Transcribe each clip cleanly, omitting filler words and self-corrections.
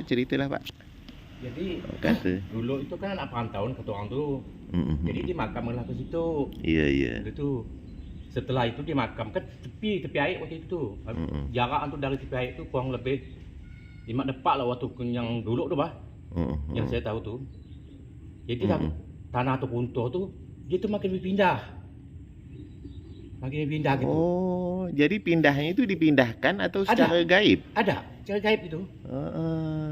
ceritalah Pak. Jadi Kata. dulu itu kan anak perantauan kata orang tuh. Jadi dimakamlah ke situ. Iya iya. Itu setelah itu dimakamkan tepi air waktu itu. Jarak untuk dari tepi air itu kurang lebih 5 depak lah waktu yang dulu tuh bah. Yang saya tahu tuh. Jadi tanah tuh runtuh tuh dia tuh makin berpindah. Makin berpindah gitu. Oh, jadi pindahnya itu dipindahkan atau secara gaib? Ada, secara gaib itu.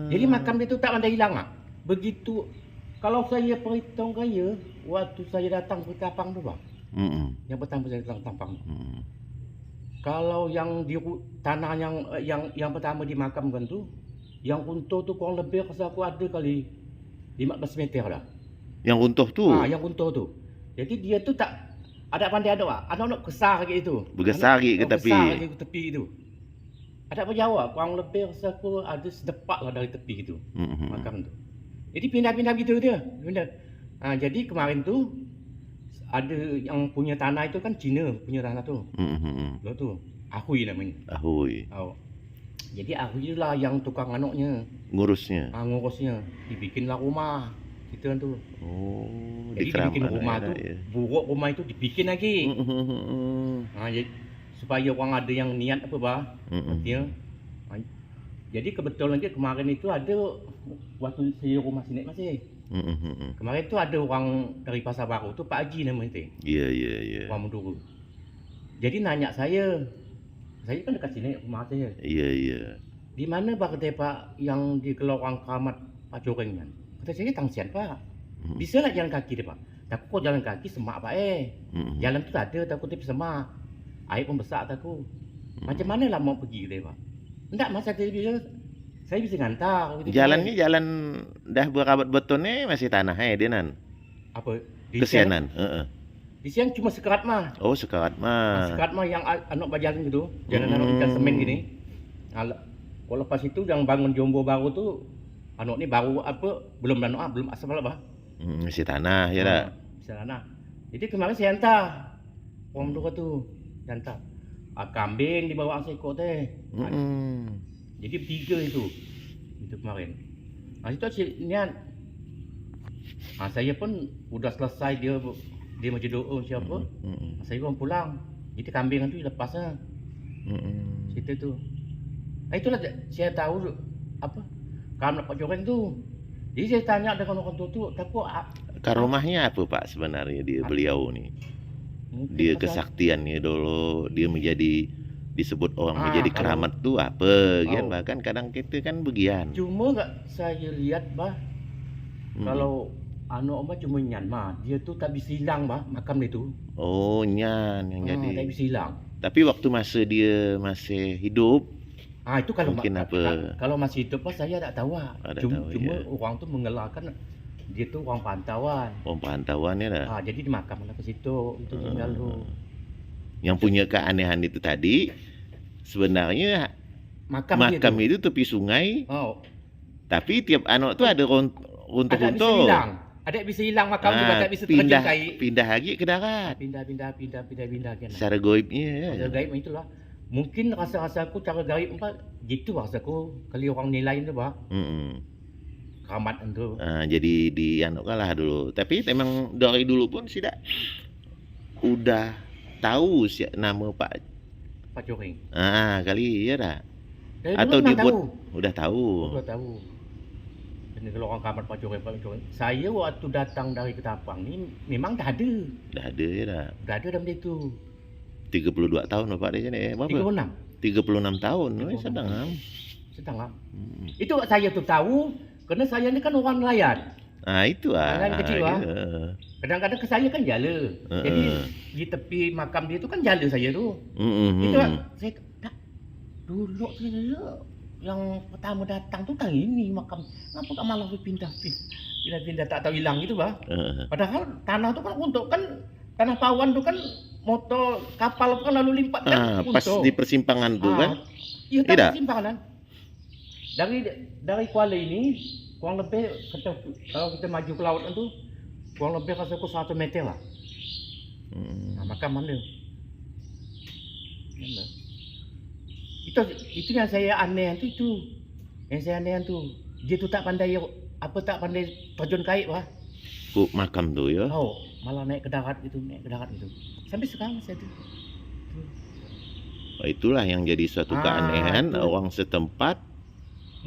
Jadi makam itu tak ada hilang ah. Begitu kalau saya perhitung kaya waktu saya datang ke Tapang tu bang. Yang pertama saya datang ke Tapang. Kalau yang di tanah yang pertama dimakamkan tu, yang runtuh tu kurang lebih rasa aku ada kali 15 meter lah. Yang runtuh tu? Yang runtuh tu. Jadi dia tu tak ada pandai ada ah. Anak-anak besar lagi itu. Bergesar lagi ke tepi. Besar lagi ke tepi itu. Ada berjawab, kurang lebih rasa aku ada sedepak lah dari tepi itu. Makam tu. Jadi pindah-pindah gitu dia. Pindah. Jadi kemarin tu ada yang punya tanah itu kan Cina punya tanah tu. Lo tu Ahui namanya. Ahui. Jadi Ahui lah yang tukang anaknya. Ngurusnya. Ngurusnya. Dibikinlah rumah. Gitu kan tu. Oh, jadi dibikin rumah tu, ya. Buruk rumah itu dibikin lagi. Jadi supaya orang ada yang niat apa bah. Jadi kebetulan aja kemarin itu ada waktu saya rumah sini masih. Kemarin tu ada orang dari Pasar Baru tu Pak Haji namanya. Iya. Orang Menduru. Jadi nanya saya kan dekat sini rumah saya. Iya. Di mana Pak kata Pak yang di Kelorang Keramat Pak Coreng kan? Kata saya Tangsian Pak. Bisa lah jalan kaki dia Pak. Takut kok jalan kaki semak Pak Jalan tu ada takut dia semak. Air pun besar takut. Macam mana lah mau pergi dia Pak? Enggak masa saya bisa ngantar. Jalannya jalan dah berabat betonnya masih tanah dia nan. Apa? Kesianan. Di siang cuma sekerat mah. Oh sekerat mah. Sekerat mah yang anak berjalan gitu. Jalan anak ikan semen gini. Kalau lepas itu yang bangun Jombo baru tu anak ni baru apa belum belum asal apa. Masih tanah ya dah. Masih tanah. Jadi kemarin saya hantar. Orang tu tu hantar. Kambing dibawa seekor teh. Jadi 3 itu kemarin. Itu niat. Saya pun udah selesai dia macam doa siapa. Saya pun pulang. Jadi kambing itu lepasnya. Situ tu. Itulah saya tahu apa Keramat Pak Coreng tu. Jadi saya tanya dengan orang tu takut karomahnya apa Pak sebenarnya beliau nih? Dia kesaktiannya dulu, dia menjadi disebut orang menjadi keramat tu apa kan, bahkan kadang kita kan begian. Cuma enggak saya lihat bah kalau anak cuma nyan mah dia tu tak bisa hilang bah makam itu. Oh nyan yang jadi. Tak bisa hilang. Tapi waktu masa dia masih hidup itu kalau mungkin kalau masih hidup saya tak tahu cuma ya. orang tu mengelarkan dia tu orang pantauan. Orang pantauan ya dah. Jadi dimakamlah ke situ itu tinggal tu. Yang punya keanehan itu tadi sebenarnya makam itu tepi sungai. Tapi tiap anak tu ada runtuh-runtuh. Ada bisa hilang makam juga tak bisa terjangkai. Pindah lagi ke darat. Pindah kan. Secara gaibnya. Secara gaib itulah. Mungkin rasa-rasaku cara gaib gitu rasaku kali orang nilai tu bah. Keramat tu. Jadi dianukanlah dulu. Tapi memang dari dulu pun sudah udah tahu nama Pak Coreng. Kali ya dah. Atau dibuat udah tahu. Ini kalau orang Keramat Pak Coreng. Saya waktu datang dari Ketapang ni memang dah ada. Dah ada ya dah. Dah ada dalam itu. 32 tahun Bapak di sini. 36 tahun. Sedang. Itu saya tu tahu kerana saya ni kan orang nelayan. Itu nelayan kecil Kadang-kadang ke saya kan jala. Jadi di tepi makam dia tu kan jala saya tu. Itu saya tak dulu yang pertama datang tu kan ini makam. Kenapa tak malah pindah tak tahu hilang gitu bah. Padahal tanah tu kan untuk kan tanah pawan tu kan motor kapal kan lalu limpat kan pas di persimpangan tu kan. Iya tak persimpangan. Dari Kuala ini kurang lebih kalau kita maju ke laut tu kurang lebih rasa aku 1 meter lah. Makam mana? Itu yang saya aneh tu. Yang saya aneh tu. dia tuh tak pandai terjun kait wah. Ku makam tuh ya. Oh, malah naik ke darat gitu. Sampai sekarang saya tuh. Oh, itulah yang jadi suatu keanehan Itu. orang setempat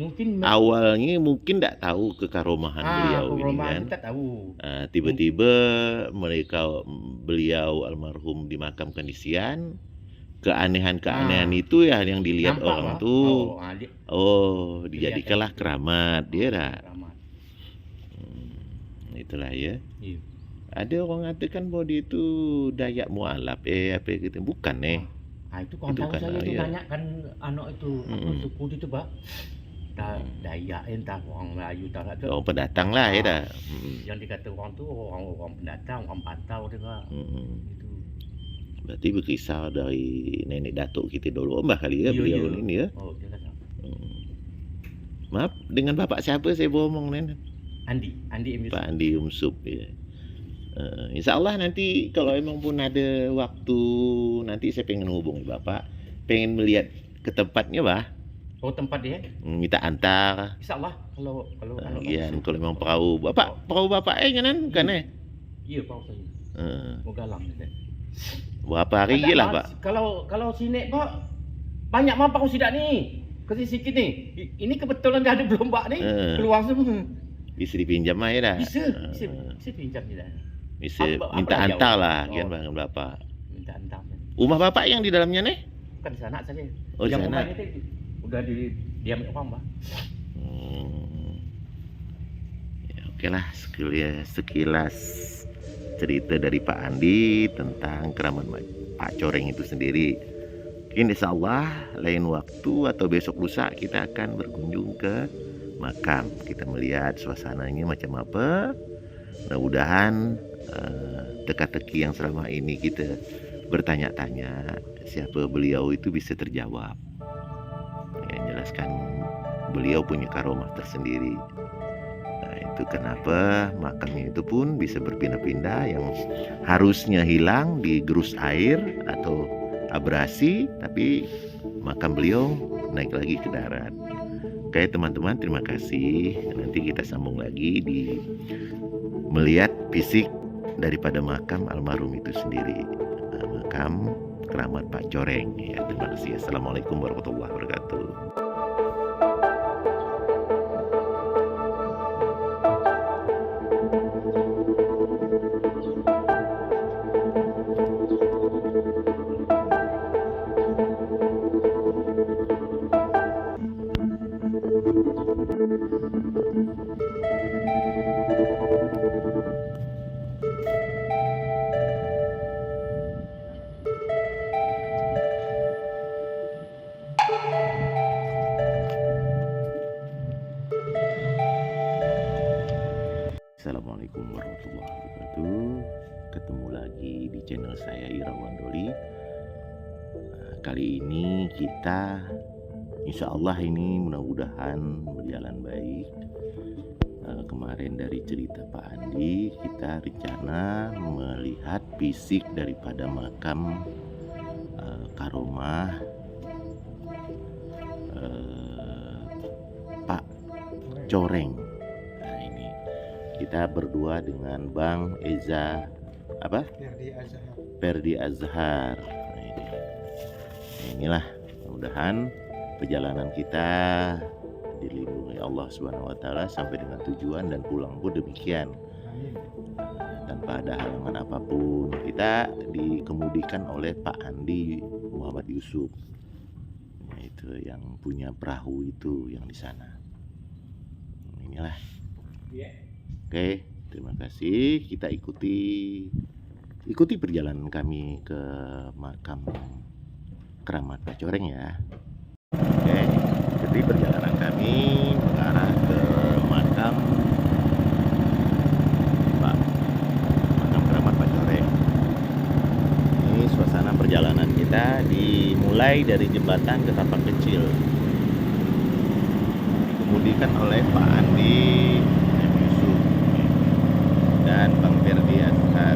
Mungkin awalnya mungkin tidak tahu kekaromahan beliau ini kan. kita tahu. Tiba-tiba beliau almarhum dimakamkan di Sian. Keanehan-keanehan itu ya yang dilihat Nampak, orang Pak. tuh. Oh, Dijadikanlah keramat dia dah. Keramat. Itulah ya. Iya. Ada orang mengatakan bahwa dia itu Dayak Mualaf apa gitu. Bukan Itu kawan Itu tahu kan, saya itu iya. nanya kan anak itu suku itu Pak. Dayak entah orang Melayu tak ada. Orang pendatang lah ya dah. Yang dikata orang tu orang pendatang, orang pantau dia Pak. Itu. Berarti berkisah dari nenek datuk kita dulu mbah kali ya beliau ini ya. Oh, dia kata. Maaf, dengan bapak siapa saya ngomong nen? Andi Emir. Pak Andi Umsup ya. Insya Allah nanti kalau emang pun ada waktu nanti saya pengen hubungi bapak, pengen melihat ke tempatnya bah. Oh, tempat dia? Minta antar. Insya Allah kalau kalau memang perahu bapak kan kan Iya perahu saya. Mau galang ni. Berapa hari je lah pak? Kalau sini Pak banyak mah perahu sidak ni. Kasih sikit ni. Ini kebetulan dah ada belombak ni. Keluar semua. Bisa dipinjam lah ya dah. Bisa pinjam je dah. Bisa minta antar lah kan bang bapak. Minta antar. Rumah bapak yang di dalamnya nih? Bukan di sana saja. Oh di sana. Udah diam orang Pak. Ya oke lah sekilas cerita dari Pak Andi tentang keramat Pak Coreng itu sendiri. Insya Allah lain waktu atau besok lusa kita akan berkunjung ke makam. Kita melihat suasananya macam apa. Mudah-mudahan teka-teki yang selama ini kita bertanya-tanya siapa beliau itu bisa terjawab. Jelaskan beliau punya karomah tersendiri. Itu kenapa makamnya itu pun bisa berpindah-pindah yang harusnya hilang digerus air atau abrasi, tapi makam beliau naik lagi ke darat. Oke teman-teman, terima kasih. Nanti kita sambung lagi di melihat fisik daripada makam almarhum itu sendiri, makam keramat Pak Coreng. Ya, terima kasih. Assalamualaikum warahmatullahi wabarakatuh. Assalamualaikum warahmatullahi wabarakatuh. Ketemu lagi di channel saya Irawan Doli. Kali ini kita insya Allah ini mudah-mudahan berjalan baik. Kemarin dari cerita Pak Andi kita rencana melihat fisik daripada makam karomah Pak Coreng. Kita berdua dengan Bang Eza Ferdi Azhar. Inilah mudah-mudahan perjalanan kita dilindungi Allah Subhanahu wa taala sampai dengan tujuan dan pulang pun demikian. Tanpa ada halangan apapun. Kita dikemudikan oleh Pak Andi Muhammad Yusuf. Itu yang punya perahu itu yang di sana. Inilah. Oke, terima kasih. Kita ikuti perjalanan kami ke makam keramat Pak Coreng ya. Oke, jadi perjalanan kami mengarah ke makam keramat Pak Coreng. Ini suasana perjalanan kita dimulai dari jembatan ke Tapak Kecil. Dikemudikan oleh Pak Andi dan Bang Ferdi Azhar.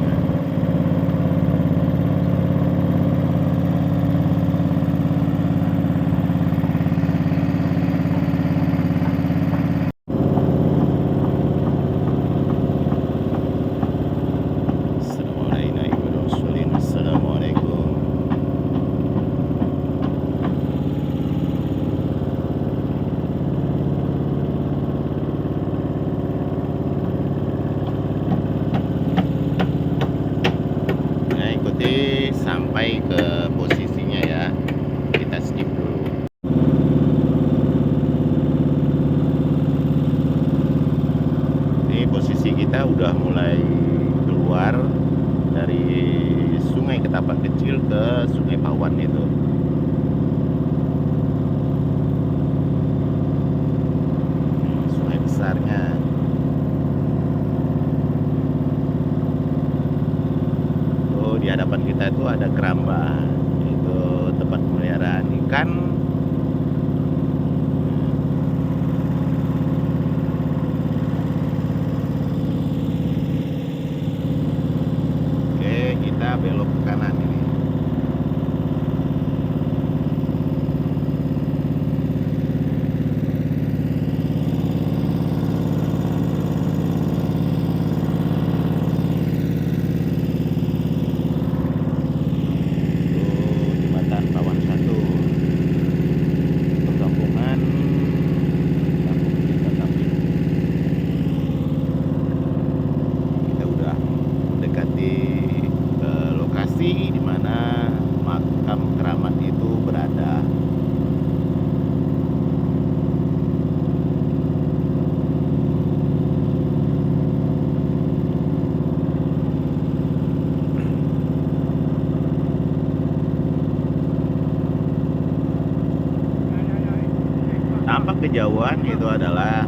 tampak kejauhan itu adalah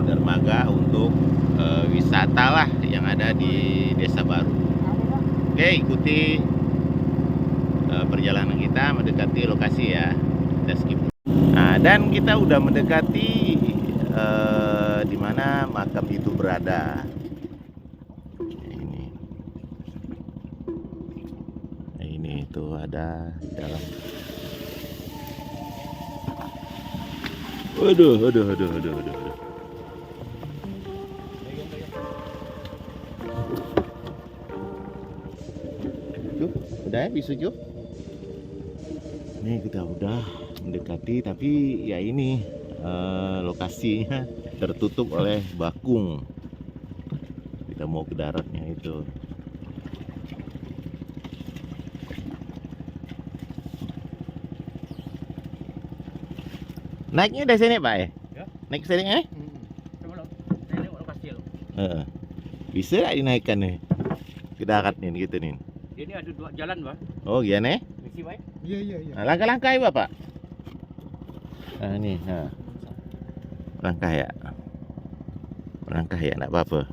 dermaga untuk wisata lah yang ada di Desa Baru. Oke, ikuti perjalanan kita mendekati lokasi ya. Kita skip. Nah, dan kita udah mendekati di mana makam itu berada. Ini itu ada di dalam. Waduh. Cuk, udah ya bisu Cuk. Ini kita udah mendekati, tapi ya ini lokasinya tertutup oleh bakung. Kita mau ke daratnya itu. Naiknya dari sini Pak ya? Ya. Naik ke sini eh? Coba lo, saya lihat lokasi lo. Bisa nggak dinaikkan nih ke darat nih gitu nih? Ini ada 2 jalan, Pak. Oh iya nih? Misi baik. Iya. Nah, langkah-langkah ya Bapak. Nah ini, nah. Langkah ya. Langkah ya, enggak apa-apa.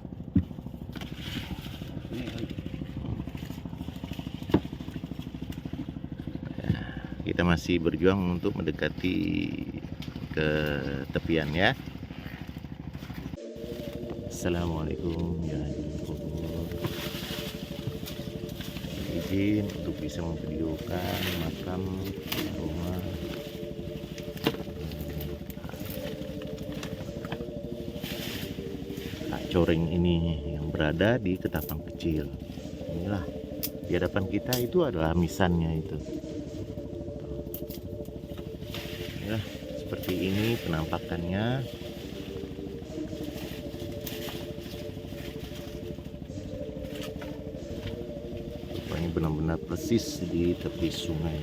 Kita masih berjuang untuk mendekati ke tepian ya. Assalamualaikum ya. Izin untuk bisa memvideokan makam rumah Pak Coreng ini yang berada di Ketapang Kecil. Inilah di hadapan kita itu adalah misannya itu. Ya, seperti ini penampakannya. Ini benar-benar persis di tepi sungai.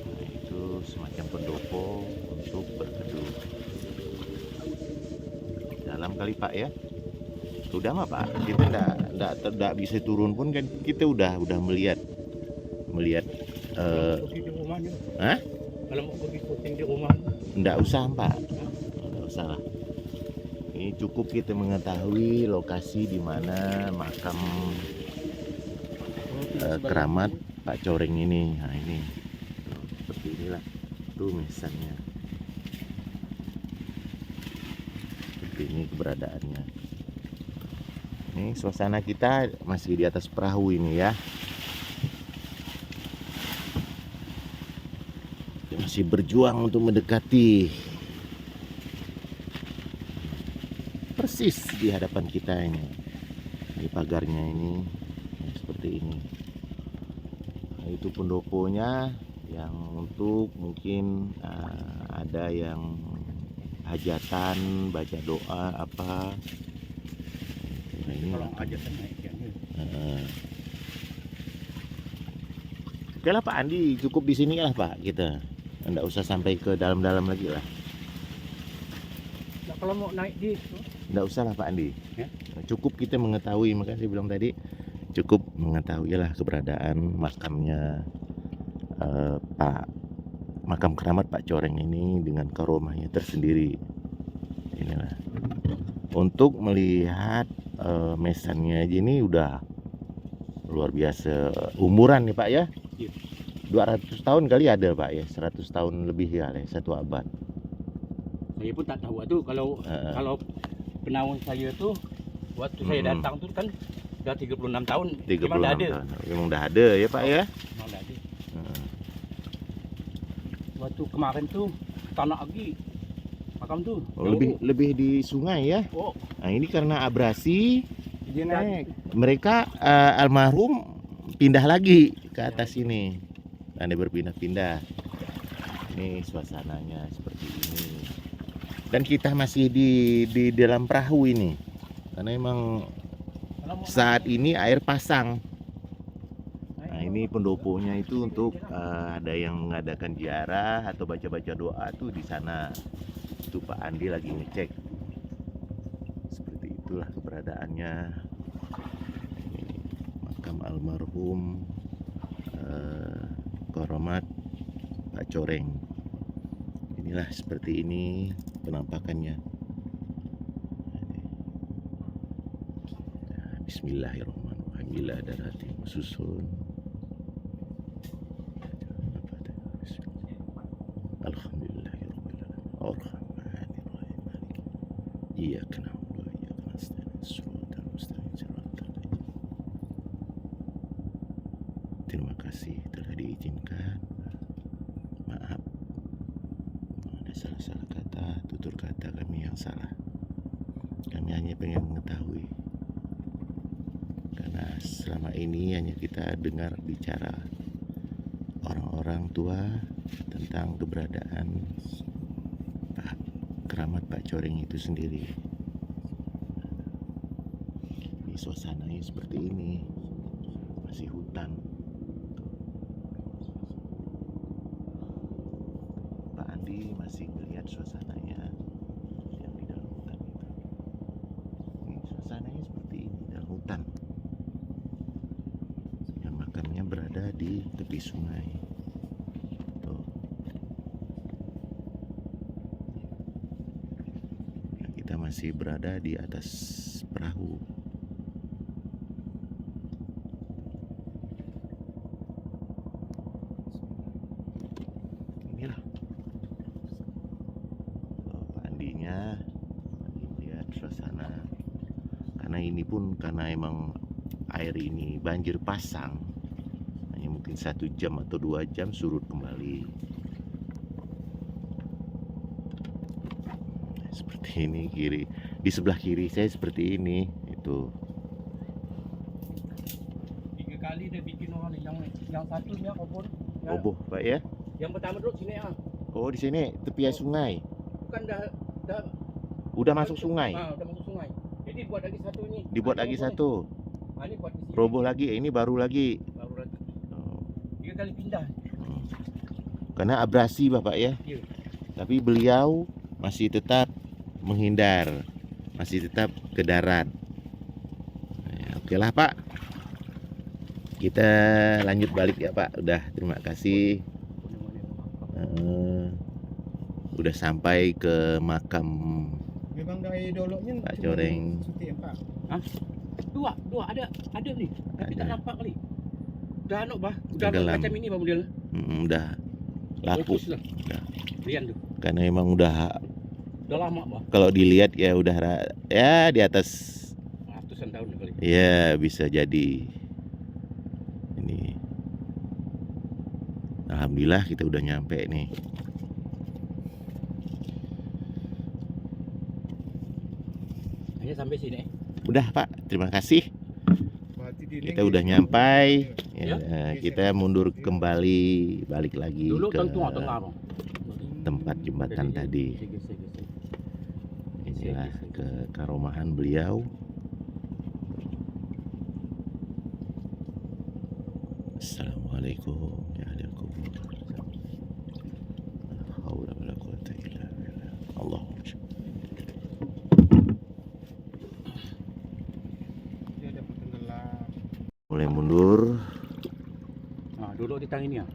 Nah, itu semacam pendopo untuk berteduh. Dalam kali Pak ya. Sudah mah Pak, kita enggak bisa turun pun kan kita udah melihat Di rumah juga. Hah? Kalau mau pergi syuting di rumah. Enggak usah Pak, enggak usah lah. Ini cukup kita mengetahui lokasi di mana makam keramat Pak Coreng ini. Nah ini seperti inilah tuh misalnya. Seperti ini keberadaannya. Ini suasana kita masih di atas perahu ini ya. Kita masih berjuang untuk mendekati. Persis di hadapan kita ini. Di pagarnya ini seperti ini. Nah, itu pendoponya yang untuk mungkin ada yang hajatan, baca doa apa. Nah, ini Kalau hajatan naiknya. Oke lah Pak Andi, cukup di sini lah Pak kita. Nggak usah sampai ke dalam-dalam lagi lah. Nah, kalau mau naik di Nggak usah lah Pak Andi. Ya? Cukup kita mengetahui, makanya saya bilang tadi cukup mengetahui lah keberadaan makamnya makam keramat Pak Coreng ini dengan karomahnya tersendiri. Inilah. Untuk melihat mesannya aja ini udah luar biasa umuran nih Pak ya. Iya. 200 tahun kali ada Pak ya, 100 tahun lebih ya, 1 abad. saya pun tak tahu tuh kalau penahun saya tuh waktu saya datang tuh kan udah 36 tahun. 36 Memang dah ada. tahun. Memang udah ada ya Pak ya. Memang dah ada. Waktu kemarin tuh tanah lagi makam tuh. Oh, lebih di sungai ya. Oh, Nah, ini karena abrasi dia naik. mereka almarhum pindah lagi ke atas ini. Anda berpindah-pindah. Ini suasananya seperti ini. Dan kita masih di dalam perahu ini. Karena emang saat ini air pasang. Nah, ini pendoponya itu untuk ada yang mengadakan ziarah atau baca-baca doa tuh di sana. Itu Pak Andi lagi ngecek. Seperti itulah keberadaannya. Ini makam almarhum Keramat Pak Coreng. Inilah seperti ini penampakannya. Bismillahirrahmanirrahim. Bila ada hati susun. Alhamdulillahirabbil alamin. Arrahmanirrahim. Iyyaka na'budu wa iyyaka nasta'in. Shiratal mustaqim. Shiratal ladzina. Terima kasih telah diizinkan. Maaf ada salah-salah kata, tutur kata kami yang salah. Kami hanya pengen mengetahui, karena selama ini hanya kita dengar bicara orang-orang tua tentang keberadaan keramat Pak Coreng itu sendiri. Ini suasananya seperti ini, masih hutan. Pak Andi masih melihat suasananya yang di dalam hutan itu. Ini suasananya seperti ini, dalam hutan. Yang makamnya berada di tepi sungai. Tuh. Nah, kita masih berada di atas perahu. Inilah Pak Andinya lagi melihat suasana. Karena ini pun karena emang air ini banjir pasang, hanya mungkin 1 jam atau 2 jam surut kembali. Seperti ini kiri, di sebelah kiri saya seperti ini. Itu 3 kali dia bikin orang ni. Yang satunya obor. roboh Pak ya. Yang pertama dulu sini ah. Oh di sini tepian sungai. Bukan dah Udah masuk sungai. udah masuk sungai. Jadi buat lagi satu ini. Dibuat lagi satu. Ini buat di sini. Roboh lagi. Ini baru lagi. Baru lagi. Oh. 3 kali pindah. Karena abrasi Bapak ya. Iya. Tapi beliau masih tetap menghindar, masih tetap ke darat. Oke lah Pak, kita lanjut balik ya Pak. Udah, terima kasih. Udah sampai ke makam Memang dari doloknya Pak cuma Coreng. Suti ya, Pak. Dua ada nih. Tapi tak Ada. nampak kali. Udah bah. Udah Tenggelam. macam ini Bang model. Udah lapuk. Fokus lah. Udah. Lian tuh. Karena emang udah, Udah lama bah. kalau dilihat ya udah ya di atas, Ratusan tahun kali. ya bisa jadi. Ini alhamdulillah kita udah nyampe nih. Hanya sampai sini. Udah Pak, terima kasih. Berarti di Kita ini udah gitu. nyampai. Ya. Kita mundur kembali, balik lagi Dulu ke tentu tengah bang. tempat jembatan tadi. Inilah ke karomahan beliau. Assalamualaikum ya ahli kubur. La haula wala quwwata illa billah. Allahumma Dia ada tenggelam. mulai mundur. Nah, dulu di tang ini ya.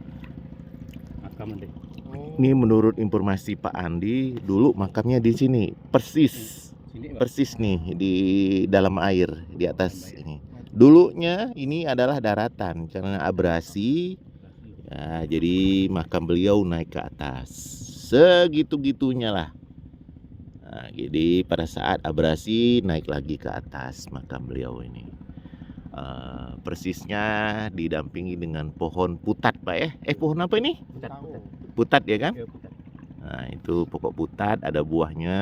Makam deh. Oh, Ini menurut informasi Pak Andi, dulu makamnya di sini, persis Sini Bang. persis nih di dalam air, di atas ini. Dulunya ini adalah daratan karena abrasi, ya, jadi makam beliau naik ke atas, segitu-gitunya lah. Nah, jadi pada saat abrasi naik lagi ke atas makam beliau ini. Persisnya didampingi dengan pohon putat Pak ya. Pohon apa ini? tahu. Putat ya kan? Ya, putar. Nah, itu pokok putat, ada buahnya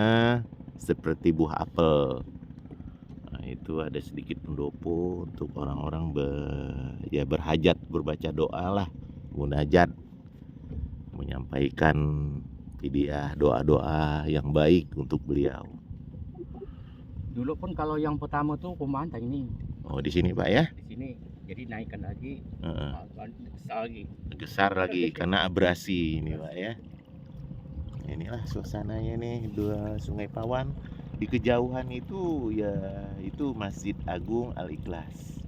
seperti buah apel. Nah, itu ada sedikit pendopo untuk orang-orang berhajat, berbaca doa lah, munajat, menyampaikan hadiah doa-doa yang baik untuk beliau. Dulu pun kalau yang pertama tuh pemantang ini Oh, di sini Pak ya? di sini. Jadi naikkan lagi, Heeh, besar lagi. besar lagi karena abrasi ini Pak ya. Inilah suasananya nih, dua Sungai Pawan. Di kejauhan itu ya itu Masjid Agung Al Ikhlas.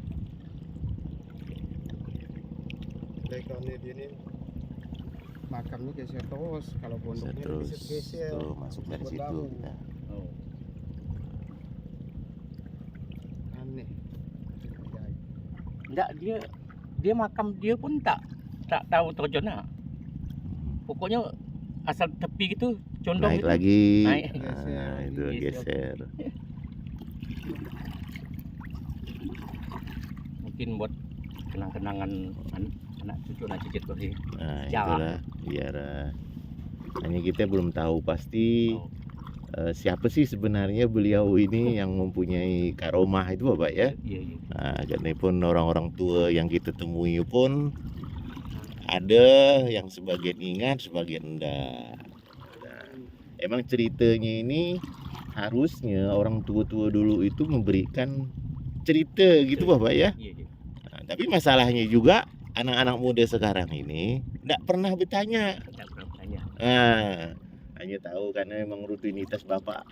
backgroundnya dia ini makamnya geser terus, kalau Bisa pondoknya terus bisa geser. tuh masuk dari Buat situ bambu. kita. Oh. Aneh. Enggak, dia makam dia pun tak tahu terjona. Pokoknya asal tepi gitu condong Naik gitu. lagi. Naik. Nah, itu Geser. geser. Mungkin buat kenang-kenangan anak cucu anak cicit berarti. Nah, Jarak. itulah biar hanya kita belum tahu pasti Oh. siapa sih sebenarnya beliau ini yang mempunyai karomah itu Bapak ya. Iya, iya. Nah, karena pun orang-orang tua yang kita temui pun ada yang sebagian ingat, sebagian enggak. Nah, emang ceritanya ini harusnya orang tua-tua dulu itu memberikan cerita gitu Bapak ya. Iya, iya. Nah, tapi masalahnya juga anak-anak muda sekarang ini enggak pernah bertanya. Enggak pernah tanya. Nah, hanya tahu karena memang rutinitas Bapak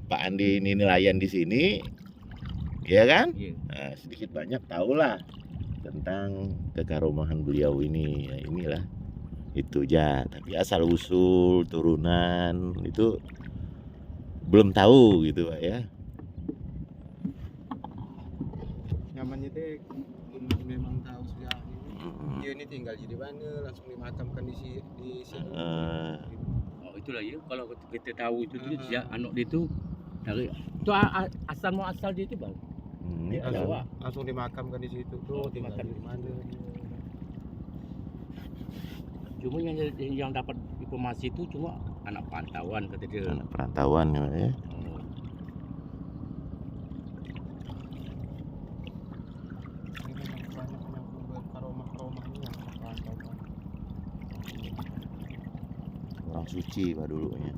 Pak Andi ini nelayan di sini, ya kan? Iya. Nah, sedikit banyak tahulah tentang kekaromahan beliau ini. Ya, inilah itu aja. Tapi asal usul turunan itu belum tahu gitu Pak ya. Nyamannya teh memang tahu sejak Mm. dia ini tinggal di mana, langsung dimakamkan di sini. Oh, itulah ya. Kalau kita tahu itu dia Ah. sejak anak dia itu dari itu asal muasal dia itu, Bang. Ini Ya, ada. Jawa. Langsung dimakamkan di situ tuh, Oh, tinggal dimakan. di mana. Cuma yang dapat informasi itu cuma anak pantauan kata dia. Anak perantauan ya Pak ya. Oh. Ini memang banyak yang berkaromah-karomahnya pantauan. Orang suci Pak dulunya.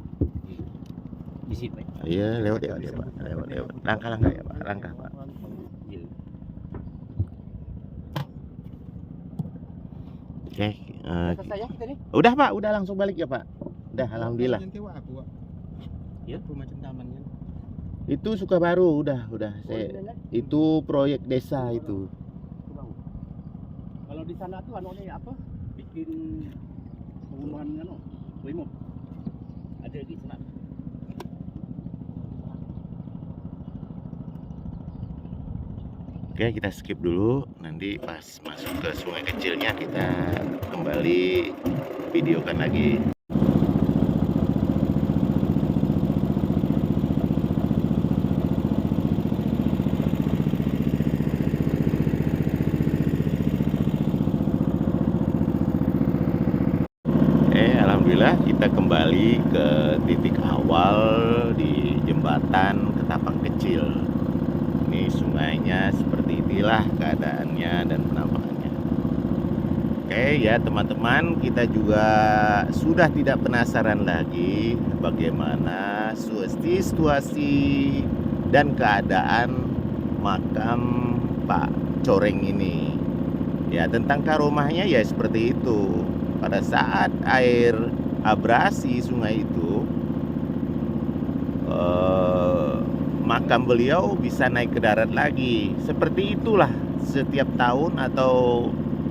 Di situ, Pak. Iya, lewat ya Pak. Lewat. Langkah-langkah ya Pak. Langkah Pak. Iya. Oke, Selesai ya kita nih. udah Pak, udah langsung balik ya Pak. Udah, alhamdulillah. Yang tewa aku, Pak. Ya. Rumah centamannya. Itu Sukabaru, udah. Oh, Saya, iya, iya. itu proyek desa itu. Bang. Kalau di sana tuh anunya apa? Bikin pengumuman anu, brimob. Ada di sana. Oke, kita skip dulu. Nanti pas masuk ke sungai kecilnya kita kembali videokan lagi. Alhamdulillah kita kembali ke titik awal di jembatan Ketapang Kecil. Ini sungainya seperti inilah keadaannya dan penampakannya. Oke ya teman-teman, kita juga sudah tidak penasaran lagi bagaimana situasi dan keadaan makam Pak Coreng ini. Ya, tentang karomahnya ya seperti itu. Pada saat air abrasi sungai itu, makam beliau bisa naik ke darat lagi. Seperti itulah setiap tahun atau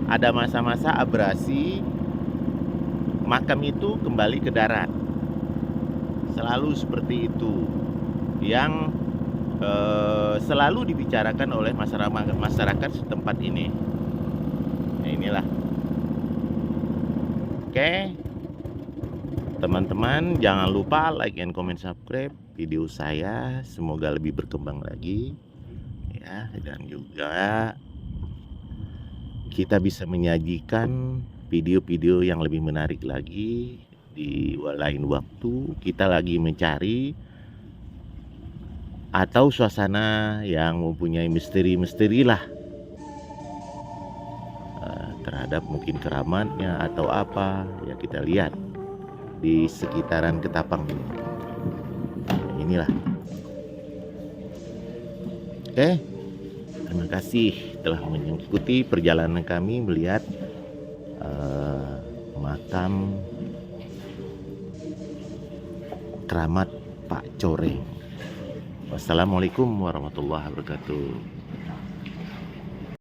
ada masa-masa abrasi, makam itu kembali ke darat. Selalu seperti itu yang selalu dibicarakan oleh masyarakat setempat ini. Nah, inilah. Oke, teman-teman jangan lupa like and comment, subscribe video saya, semoga lebih berkembang lagi ya, dan juga kita bisa menyajikan video-video yang lebih menarik lagi di lain waktu. Kita lagi mencari atau suasana yang mempunyai misteri-misteri lah terhadap mungkin keramatnya atau apa ya, kita lihat di sekitaran Ketapang ini. Inilah. Oke, terima kasih telah mengikuti perjalanan kami melihat makam keramat Pak Coreng. Wassalamualaikum warahmatullahi wabarakatuh.